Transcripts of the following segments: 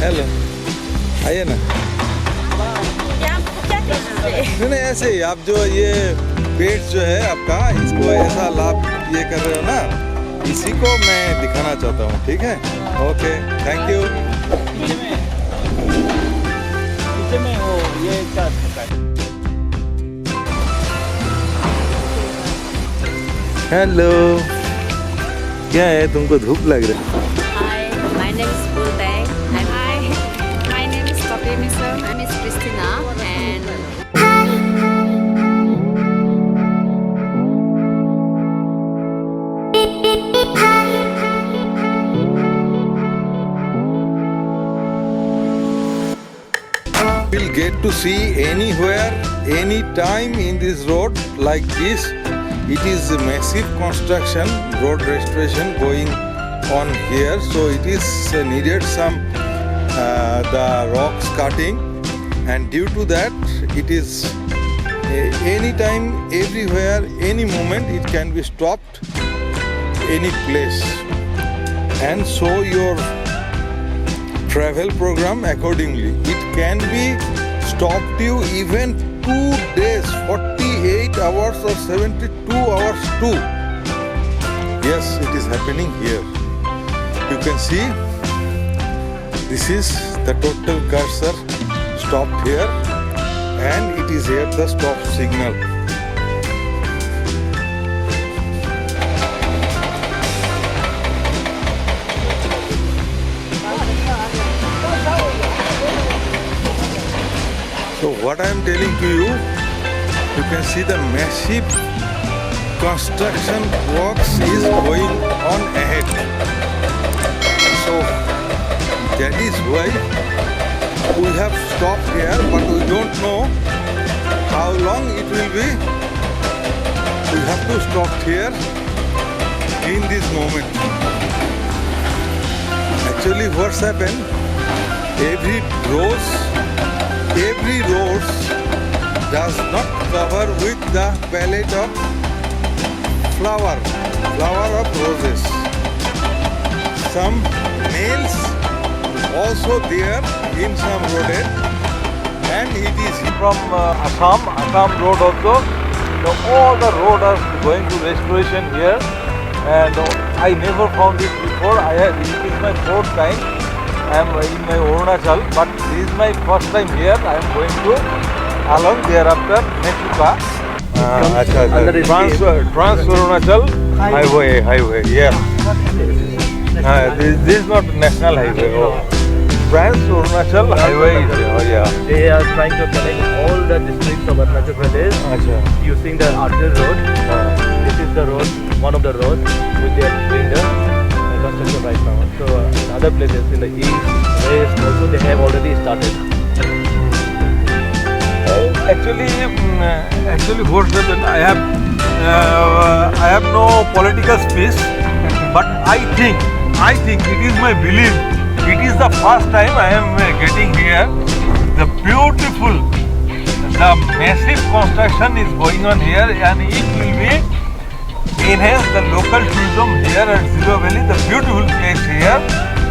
Hello, आइए ना। क्या आपको क्या कहना है? नहीं नहीं, ऐसे ही आप जो ये पेट जो है आपका, इसको ऐसा लाभ ये कर रहे हो ना, इसी को मैं दिखाना चाहता हूँ। ठीक है, ओके, थैंक यू। पीछे में वो ये क्या है? हेलो, क्या है, तुमको धूप लग रहा है? Hi, my name is Bulbay. Hi, my name is Kapi Misra. My name is Christina and Will get to see anywhere, anytime in this road like this. It is a massive construction, road restoration going on here. So it is needed some the rocks cutting, and due to that, it is anytime, everywhere, any moment it can be stopped, any place, and so your travel program accordingly. It can be stopped you even 2 days, 48 hours or 72 hours too. Yes, it is happening here. You can see this is the total cursor stopped here, and it is here the stop signal. So what I am telling to you, you can see the massive construction works is going on ahead. So that is why we have stopped here, but we don't know how long it will be. We have to stop here in this moment. Actually what's happened, every rose does not cover with the palette of flower of roses. Some males also there in some road, and it is From Assam road also. All the road are going to restoration here, and I never found this before. This is my 4th time. I am in my Arunachal, but this is my first time here. I am going to along thereafter Metuka. Trans Arunachal highway. Yeah. This is not national highway. Trans Arunachal highway. Yeah. They are trying to connect all the districts of Arunachal Pradesh using the Arjun road. This is the road, one of the roads which they are doing the construction right now. So in other places in the east, west also they have already started. Actually, what's happened? I have no political space, but I think it is my belief. It is the first time I am getting here. The massive construction is going on here, and it will be enhance the local tourism here at Zero Valley. The beautiful place here,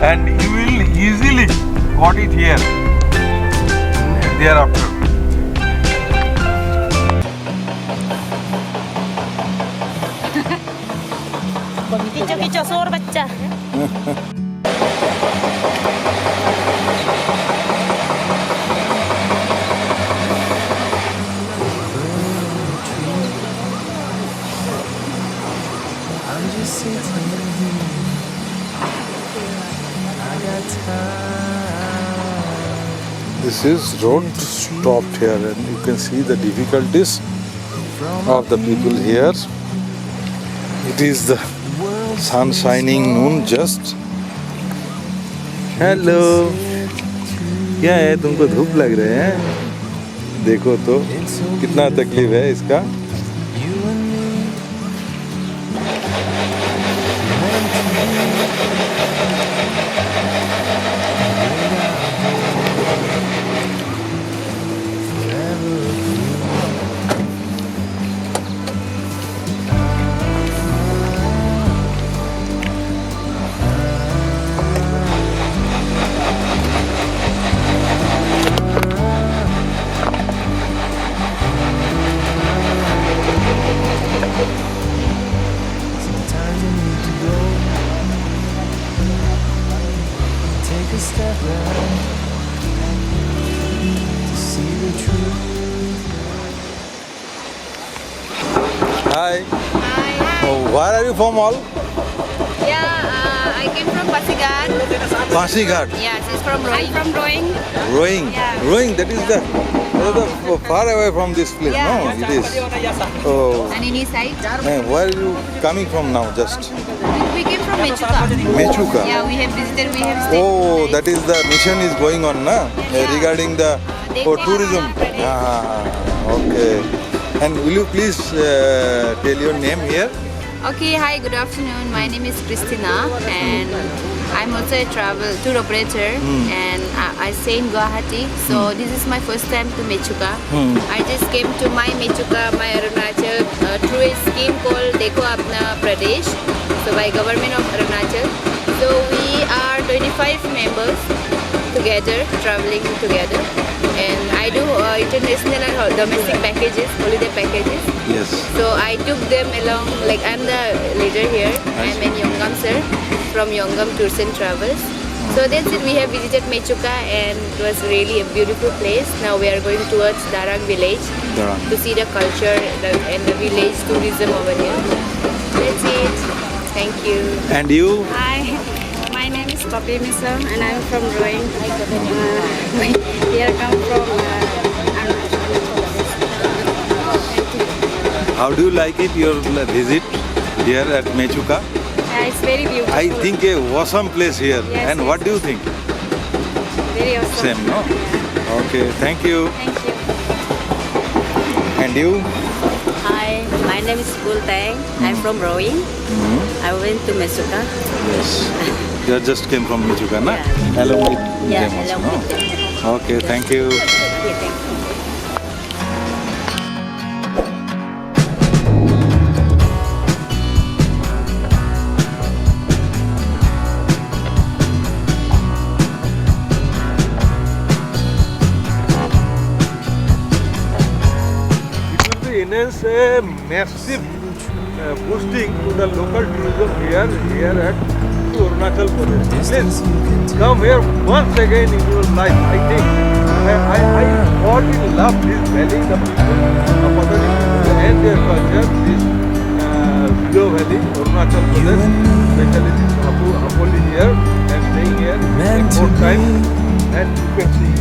and you will easily got it here thereafter. किचो सोर बच्चा This is road stopped here, and you can see the difficulties of the people here. It is the sun shining noon just. Hello, क्या है, तुमको धूप लग रहे हैं? देखो तो कितना तकलीफ है इसका। step back to see the truth. Hi. Hi. Oh, where are you from all? Yeah, I came from Pasigat. Pasighat. Yes, it's from Roing. I'm from Roing. Rowing. Yeah. Rowing, that is the far away from this place. Yeah. No, it is. Oh. And in east side, Where are you coming from now? Just we came from Mechuka. Mechuka. Yeah, we have visited, we have stayed. Oh, that is the mission is going on, na? Yeah. Regarding the tourism. Okay. And will you please tell your name here? Okay, hi, good afternoon. My name is Christina and I'm also a travel tour operator and I stay in Guwahati. So this is my first time to Mechuka. I just came to my Mechuka, my Arunachal through a scheme called Dekho Apna Pradesh. So by government of Arunachal. So we are 25 members together, traveling together. And I do international and domestic packages, holiday packages. Yes. So I took them along, like I'm the leader here. I'm in Yongam sir, from Yongam Tours and Travels. So that's it, we have visited Mechuka and it was really a beautiful place. Now we are going towards Darang village Darang. to see the culture and the village tourism over here. That's it. Thank you. And you? Hi, my name is Topi Misa and I'm from Roing. Here come from How do you like it, your visit here at Mechuka? yeah, it's very beautiful. I think a awesome place here. Yes, And what do you think? very awesome. Same, no? Okay, thank you. Thank you. And you? Hi, my name is Kul Tang. I'm from Roing. I went to Mechuka. Yes. You just came from Mechuka, na? Yeah. Along with Yeah, them also, along no? with them. Okay, thank you. Okay, thank you. It will be enhance a massive boosting to the local tourism here at Arunachal Pradesh. Please come here once again in your life. I think I already love this valley, the people, the and their culture, this Video Valley, Arunachal Pradesh, especially this Hapoli here. I am staying here a 4th time, and you can see